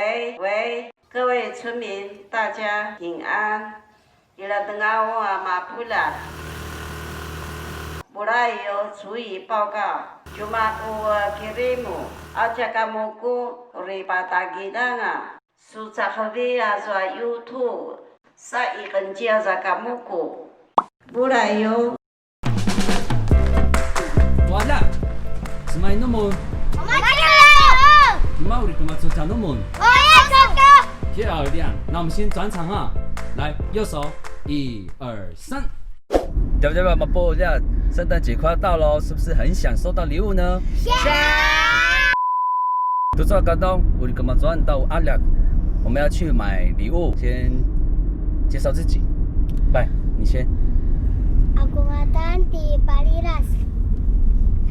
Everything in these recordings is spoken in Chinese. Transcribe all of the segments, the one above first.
喂，各位村民，大家平安。伊拉等下我马布拉，布拉有注意报告。Cuma kirimu aja kamuku ribata gidanga susah habia za YouTube sa ikenjia za kamuku bulayo 完了，是买那么？ 你妈我的干嘛做讲那么？我要这个。漂亮，那我们先转场哈，来，右手，1、2、3。对不对？马波呀，圣诞节快要到喽，是不是很想收到礼物呢？想。都知道感动，我的干嘛转到阿亮，我们要去买礼物，先介绍自己，来，你先。Aku makan di Paliras.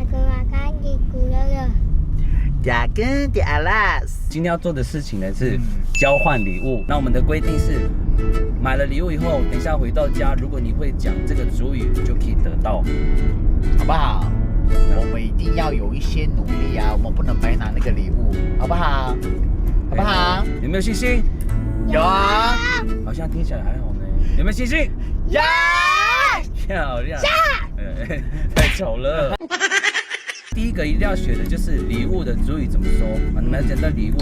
Aku makan di Kulala. 雅根的阿拉斯，今天要做的事情呢是交换礼物。那我们的规定是，买了礼物以后，等一下回到家，如果你会讲这个主语，就可以得到，好不好？我们一定要有一些努力啊，我们不能白拿那个礼物，好不好？好不好？有没有信心？有啊，好像听起来还好呢。有没有信心？有。漂亮。太丑了。第一个一定要学的就是礼物的主语怎么说啊？你们要讲到礼物，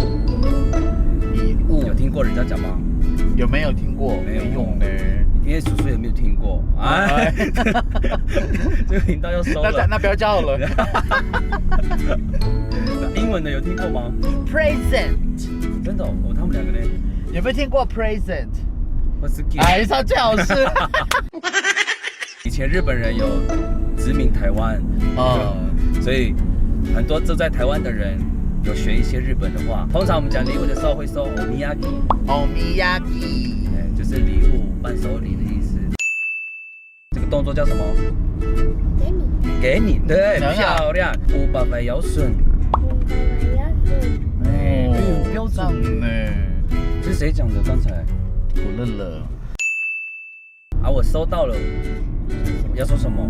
礼物有听过人家讲吗？有没有听过？没有用呢。因为叔叔也没有听过。哎，这个频道要收了。那不要叫了。英文的有听过吗 ？Present。真的哦，他们两个呢？有没有听过 present？ 或是 gift？ 哎，他最好是。以前日本人有殖民台湾，所以很多住在台湾的人有学一些日本的话。通常我们讲礼物的时候会说 omiyagi， 就是礼物、伴手礼的意思。这个动作叫什么？给你。给你，对，漂亮。500块腰笋。哎，很标准呢。是谁讲的？刚才？我乐乐。啊，我收到了。要说什么？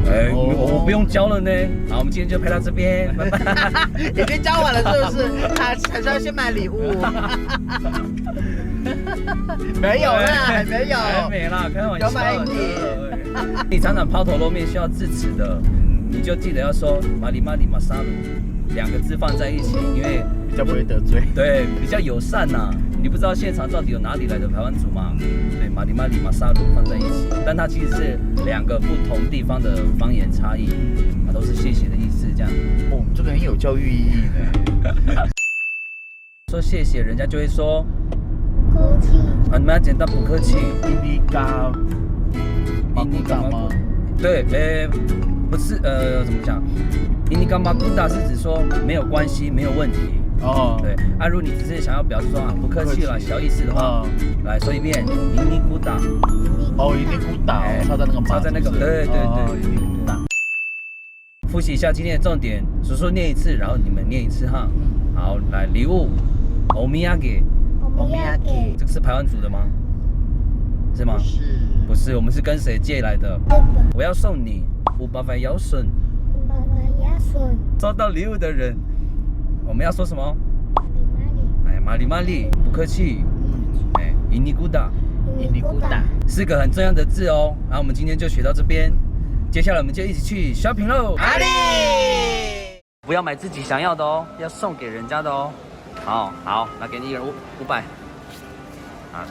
哎，我不用教了呢。好，我们今天就陪到这边，拜拜。已经教完了是不是？还是要先买礼物？没有啦，还没有，还没啦，开玩笑。要买一点。你常常抛头露面需要致辞的，你就记得要说马里马里马萨鲁2个字放在一起，因为比较不会得罪。对，比较友善呐。你不知道现场到底有哪里来的台湾族吗？对，马里马里马萨鲁放在一起，但它其实是2个不同地方的方言差异，它都是谢谢的意思，这样。哦，这个很有教育意义呢。说谢谢，人家就会说不客气。啊，你们要简单不客气。印尼嘎，印尼嘎吗？对，不是，怎么讲？印尼嘎马古达是指说没有关系，没有问题。哦，对，啊，如果你只是想要表示说啊不客气啦，小意思的话，来说一遍，印尼古达。哦，印尼古达，插在那个马，插在那个，对，印尼古达。复习一下今天的重点，叔叔念一次，然后你们念一次哈。好，来，礼物，欧米亚给，这个是排湾族的吗？是吗？不是，我们是跟谁借来的？我要送你500块腰笋。收到礼物的人，我们要说什么？哎，马里马里，不客气。哎，印尼古达，4个很重要的字哦。然后我们今天就学到这边，接下来我们就一起去 shopping 喽。阿里，不要买自己想要的哦，要送给人家的哦。好，那给你一人500。啊，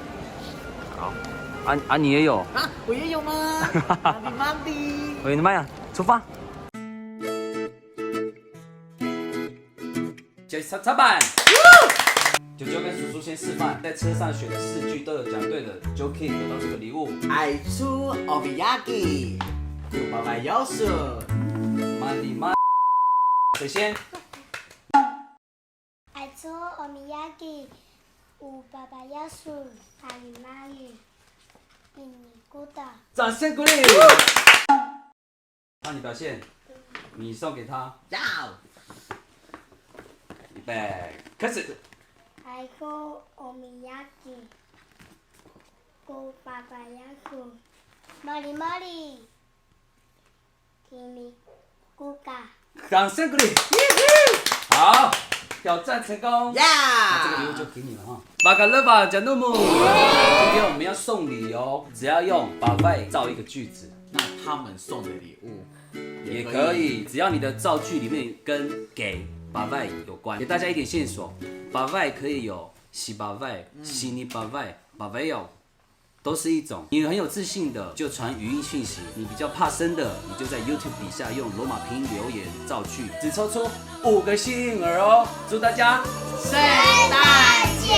好，你也有啊？我也有吗？马里，我的妈呀，出发！擦板，九九跟叔叔先示范，在车上选的4句都有讲对的，就可以得到这个礼物。爱吃欧米亚给，500块腰笋。马里马，谁先？爱吃欧米亚给，500块腰笋，马里，印尼古达。掌声鼓励。让你表现，你送给他。要。预备，开始。爱吃欧米亚给，500块腰笋，马里，印尼古达。掌声鼓励。好，挑战成功。呀！那这个礼物就给你了哈。马卡勒巴加诺姆，今天我们要送礼哦，只要用把外造一个句子，那他们送的礼物也可以，只要你的造句里面跟给把外有关，给大家一点线索，把外可以有洗把外、洗你把外、把外有。都是一种，你很有自信的就传语音讯息，你比较怕生的，你就在 YouTube 底下用罗马拼音留言造句，只抽出5个幸运儿哦！祝大家圣诞节